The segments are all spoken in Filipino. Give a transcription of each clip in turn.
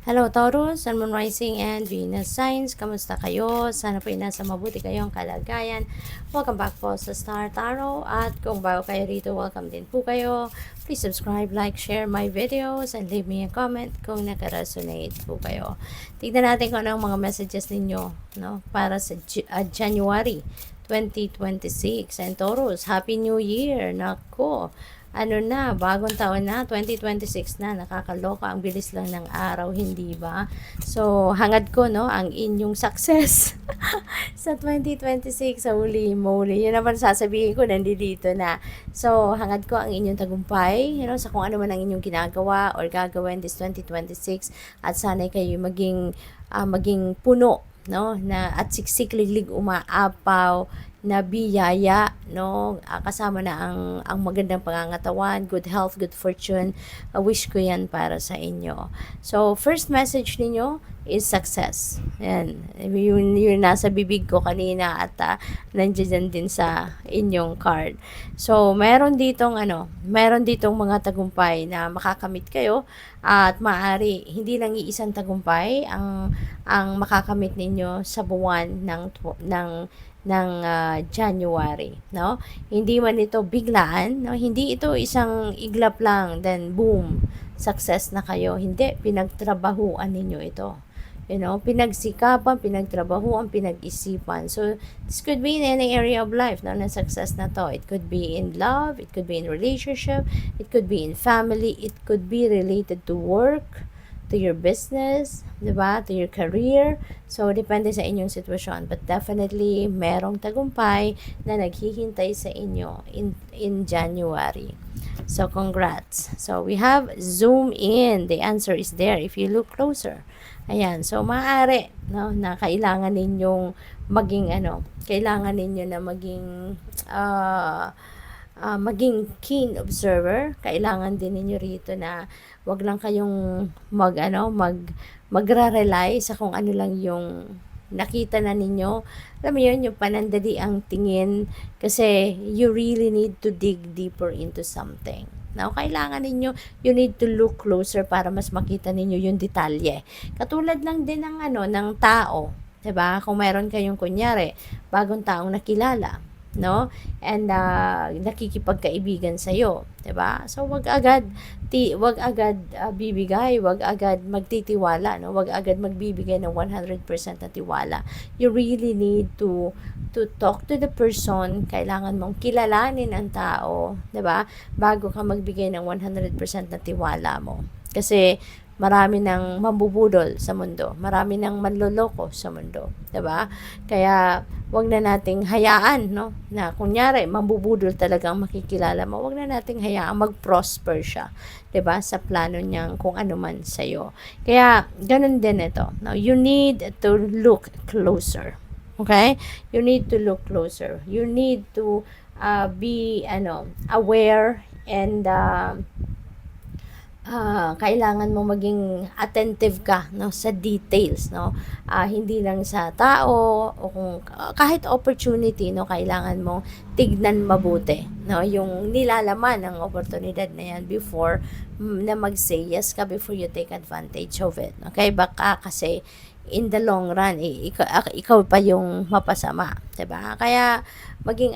Hello Taurus, Sun, Moon, Rising, and Venus Signs. Kamusta kayo? Sana po ay nasa mabuti kayong kalagayan. Welcome back po sa Star Tarot. At kung bago kayo rito, welcome din po kayo. Please subscribe, like, share my videos, and leave me a comment kung nakaresonate po kayo. Tignan natin kung anong mga messages ninyo, no, para sa January 2026. And Taurus, Happy New Year! Nako! Ano na, bagong taon na, 2026 na, nakakaloka, ang bilis lang ng araw, hindi ba? So, hangad ko, no, ang inyong success sa 2026, sa huli-muli. Yun naman sasabihin ko, nandito na. So, hangad ko ang inyong tagumpay, sa kung ano man ang inyong ginagawa or gagawin this 2026, at sana'y kayo maging puno, no, na at siksik liglig umaapaw na biyaya, no, kasama na ang magandang pangangatawan, good health, good fortune. Wish ko yan para sa inyo. So first message ninyo is success. Yan, yun nasa bibig ko kanina at nandiyan din sa inyong card. So meron ditong mga tagumpay na makakamit kayo, at maaari hindi lang iisang tagumpay ang makakamit ninyo sa buwan ng January, no? Hindi man ito biglaan, no? Hindi ito isang iglap lang then boom, success na kayo. Hindi, pinagtrabahuan ninyo ito. Pinagsikapan, pinagtrabahuan, pinag-isipan. So, this could be in any area of life, no, na success na to. It could be in love, it could be in relationship, it could be in family, it could be related to work, to your business, diba? To your career. So, depende sa inyong sitwasyon. But definitely, merong tagumpay na naghihintay sa inyo in January. So, congrats. So, we have zoom in. The answer is there if you look closer. Ayan. So, maaari, no, na kailangan ninyong kailangan ninyo na maging keen observer. Kailangan din ninyo rito na wag lang kayong magra-rely sa kung ano lang yung nakita na ninyo. Alam mo yun, yung panandali ang tingin, kasi you really need to dig deeper into something. Now, kailangan ninyo, you need to look closer para mas makita ninyo yung detalye. Katulad lang din ng tao, 'di ba? Kung meron kayong kunyari, bagong taong nakilala, no? And nakikipagkaibigan sa iyo, 'di ba? So wag agad bibigay, wag agad magtitiwala, no? Wag agad magbibigay ng 100% na tiwala. You really need to talk to the person. Kailangan mong kilalanin ang tao, 'di ba? Bago ka magbigay ng 100% na tiwala mo. Kasi marami ng mambubudol sa mundo, marami ng manloloko sa mundo, 'di ba? Kaya wag na nating hayaan, no, na kunyari mambubudol talaga ang makikilala mo. Wag na nating hayaan mag-prosper siya, 'di ba? Sa plano niyang kung ano man sa iyo. Kaya ganun din ito. Now, you need to look closer. Okay? You need to look closer. You need to be aware, and kailangan mo maging attentive ka, no, sa details, no. Hindi lang sa tao, o kung kahit opportunity, no, kailangan mong tignan mabuti, no, yung nilalaman ng oportunidad na yan before na mag-say yes ka, before you take advantage of it. Okay? Baka kasi in the long run, ikaw pa yung mapasama, 'di ba? Kaya maging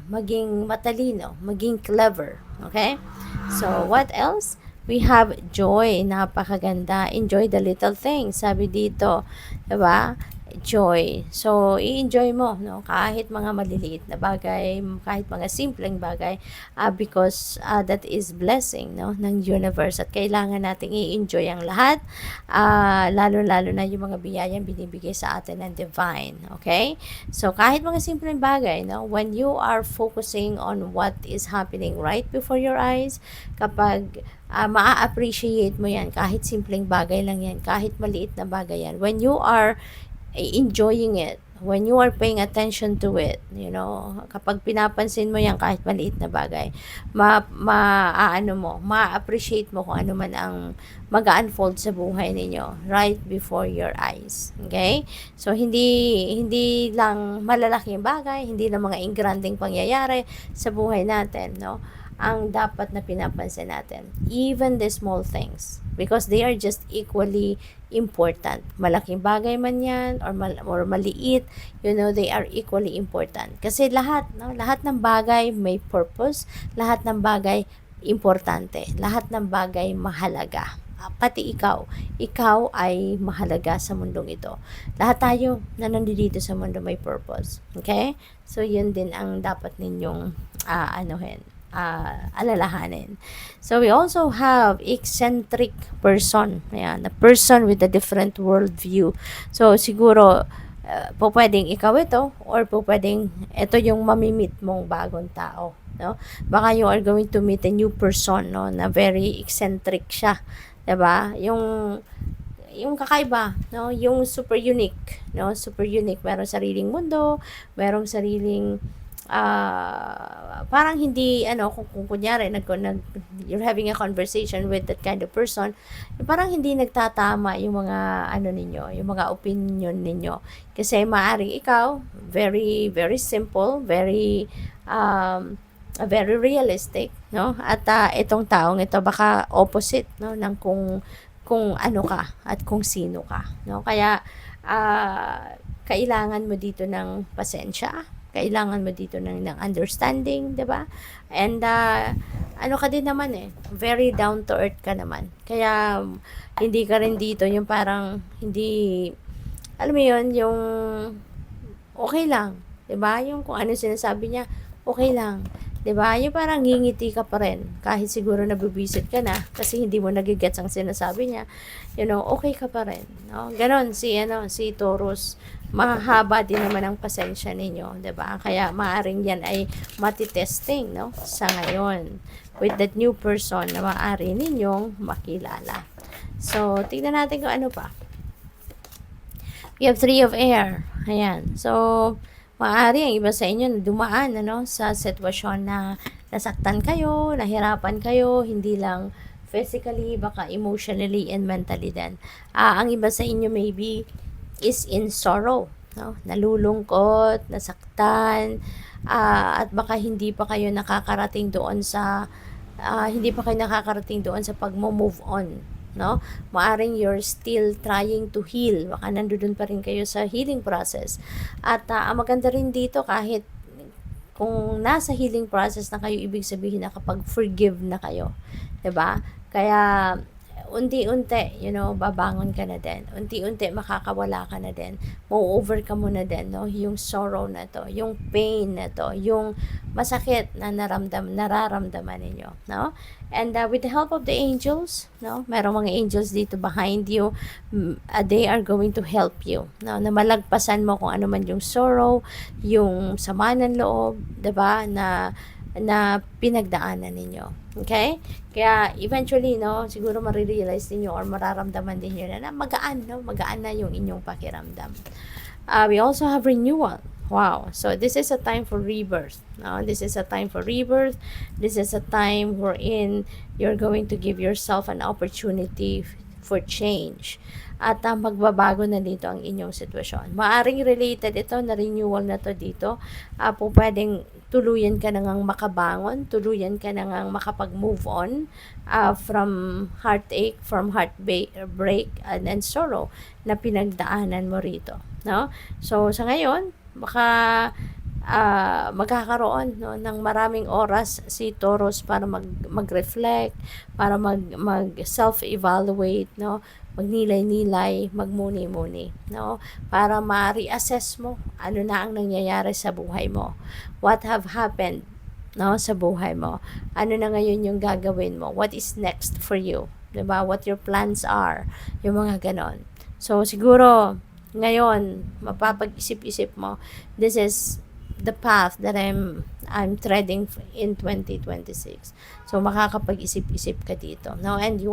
maging matalino, maging clever, okay? So, what else? We have joy. Napakaganda. Enjoy the little things. Sabi dito, 'di ba? Joy. So, i-enjoy mo, no? Kahit mga maliliit na bagay, kahit mga simpleng bagay, because that is blessing, no, ng universe. At kailangan nating i-enjoy ang lahat, lalo-lalo na yung mga biyayang binibigay sa atin ng divine. Okay? So, kahit mga simpleng bagay, no, when you are focusing on what is happening right before your eyes, kapag maa-appreciate mo yan, kahit simpleng bagay lang yan, kahit maliit na bagay yan, when you are enjoying it, when you are paying attention to it, kapag pinapansin mo yan kahit maliit na bagay, ma-appreciate mo kung ano man ang mag-unfold sa buhay ninyo right before your eyes. Okay? So, hindi lang malalaking bagay, hindi lang mga ingranding pangyayari sa buhay natin, no? ang dapat na pinapansin natin. Even the small things. Because they are just equally important. Malaking bagay man yan or maliit, they are equally important. Kasi lahat, no? Lahat ng bagay may purpose. Lahat ng bagay importante. Lahat ng bagay mahalaga. Pati ikaw ay mahalaga sa mundong ito. Lahat tayo na nandito sa mundo may purpose. Okay? So, yun din ang dapat ninyong alalahanin. So, we also have eccentric person. Ayan, a person with a different worldview. So, siguro, po pwedeng ikaw ito or po pwedeng ito yung mamimit mong bagong tao. No? Baka you are going to meet a new person, no, na very eccentric siya. 'Di ba? Yung kakaiba, no? Yung super unique, no? Super unique, merong sariling mundo, merong sariling parang hindi kung kunyari you're having a conversation with that kind of person, parang hindi nagtatama yung mga ninyo, yung mga opinion ninyo. Kasi maaring ikaw very very simple, very realistic, no? At itong taong ito baka opposite, no, ng kung ano ka at kung sino ka, no? Kaya kailangan mo dito ng pasensya, kailangan mo dito ng understanding, 'di ba? And ka din naman very down to earth ka naman. Kaya hindi ka rin dito yung parang hindi, alam mo 'yon, yung okay lang, 'di ba? Yung kung ano sinasabi niya, okay lang. 'Di ba? Yung parang ngingiti ka pa rin kahit siguro nabibisit ka na kasi hindi mo nagigets ang sinasabi niya. Okay ka pa rin, no? Ganon si Taurus. Mahaba din naman ang pasensya ninyo, 'di ba? Kaya maaring yan ay matitesting, no, sa ngayon with that new person na maaari ninyong makilala. So, tingnan natin kung ano pa. We have 3 of air. Ayan. So, maaari ang iba sa inyo na dumaan sa sitwasyon na nasaktan kayo, nahirapan kayo, hindi lang physically, baka emotionally and mentally din. Ang iba sa inyo maybe is in sorrow, no? Nalulungkot, nasaktan, at baka hindi pa kayo nakakarating doon sa pag-move on, no? Maaring you're still trying to heal, baka nandoon pa rin kayo sa healing process. At ang maganda rin dito, kahit kung nasa healing process na kayo, ibig sabihin na kapag forgive na kayo, 'di ba? Kaya unti-unti, babangon ka na din. Unti-unti makakawala ka na din. Mau-overcome mo na din, no? Yung sorrow na to, yung pain na to, yung masakit na nararamdaman ninyo, no? And with the help of the angels, no? Merong mga angels dito behind you. They are going to help you, no? Na malagpasan mo kung ano man yung sorrow, yung sama ng loob, 'di ba? Na pinagdaanan ninyo. Okay? Kaya eventually, no, siguro marirealize niyo or mararamdaman din niyo na magaan, no? Magaan na yung inyong pakiramdam. We also have renewal. Wow. So this is a time for rebirth. No? This is a time for rebirth. This is a time wherein you're going to give yourself an opportunity for change. At magbabago na dito ang inyong sitwasyon. Maaring related ito na renewal na to dito. Po pwedeng tuluyan ka na ngang makabangon, tuluyan ka na ngang makapag-move on from heartache, from heartbreak and sorrow na pinagdaanan mo rito, no? So sa ngayon, baka magkakaroon, no, ng maraming oras si Taurus para mag-reflect, para mag self-evaluate, no, magnilay-nilay, magmuni-muni, no, para ma-reassess mo ano na ang nangyayari sa buhay mo, what have happened, no, sa buhay mo, ano na ngayon yung gagawin mo, what is next for you, diba, what your plans are, yung mga ganon. So siguro ngayon mapapag-isip-isip mo, this is the path that I'm treading in 2026. So makakapag-isip-isip ka dito, no? And you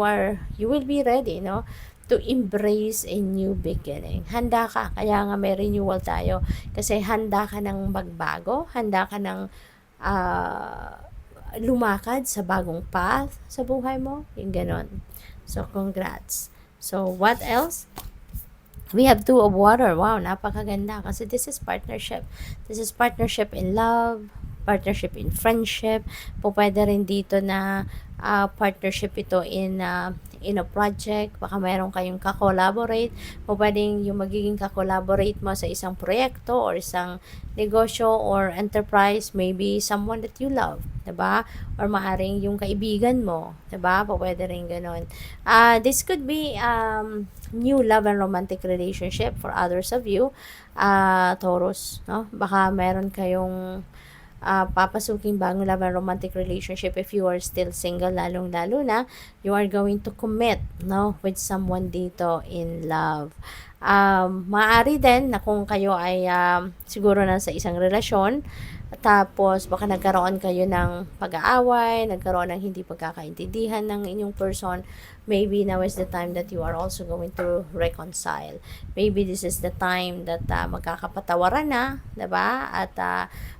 will be ready, no, to embrace a new beginning. Handa ka, kaya nga may renewal tayo kasi handa ka ng magbago, handa ka ng lumakad sa bagong path sa buhay mo, yung ganon. So congrats. So what else? We have 2 of water. Wow, napakaganda kasi this is partnership. This is partnership in love, partnership in friendship, po pwede rin dito na partnership ito in a project, baka mayroon kayong kakolaborate, po pwedeng yung magiging kakolaborate mo sa isang proyekto or isang negosyo or enterprise, maybe someone that you love, diba? Or maaring yung kaibigan mo, diba? Po pwede rin ganun. This could be new love and romantic relationship for others of you, Taurus, no? Baka meron kayong papasuking bagong love and romantic relationship if you are still single, lalong-lalo na you are going to commit, no, with someone dito in love. Maaari din na kung kayo ay siguro na sa isang relasyon, tapos baka nagkaroon kayo ng pag-aaway, nagkaroon ng hindi pagkakaintindihan ng inyong person, maybe now is the time that you are also going to reconcile. Maybe this is the time that magkakapatawaran na, diba? At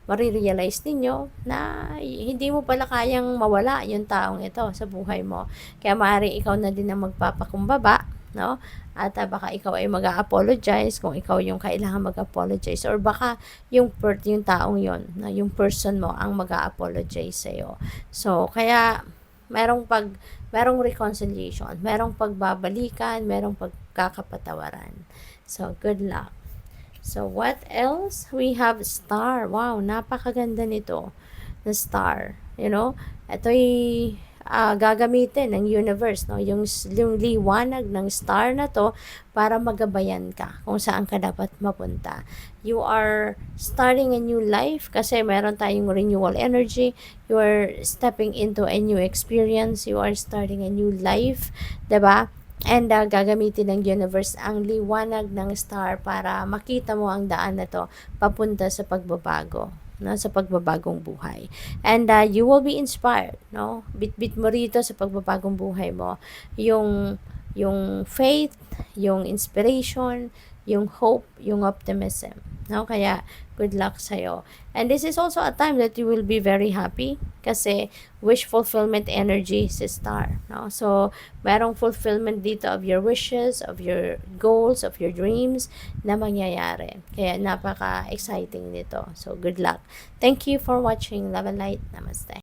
marirealize ninyo na hindi mo pala kayang mawala yung taong ito sa buhay mo. Kaya maaari ikaw na din ang magpapakumbaba, no? At baka ikaw ay mag-apologize kung ikaw yung kailangan mag-apologize, or baka yung taong yon, na yung person mo ang mag-apologize sa iyo. So kaya merong reconciliation, merong pagbabalikan, merong pagkakapatawaran. So good luck. So what else? We have star. Wow, napakaganda nito na star. You know, ito'y gagamitin ng universe, no? Yung liwanag ng star na to para magabayan ka kung saan ka dapat mapunta. You are starting a new life kasi meron tayong renewal energy. You are stepping into a new experience. You are starting a new life, diba? And gagamitin ng universe ang liwanag ng star para makita mo ang daan na to papunta sa pagbabago, no, sa pagbabagong buhay. And you will be inspired, no? Bit mo rito sa pagbabagong buhay mo yung faith, yung inspiration, yung hope, yung optimism, no? Kaya good luck sa'yo. And this is also a time that you will be very happy kasi wish fulfillment energy si star, no? So merong fulfillment dito of your wishes, of your goals, of your dreams na mangyayari. Kaya napaka-exciting nito. So good luck. Thank you for watching. Love and light. Namaste.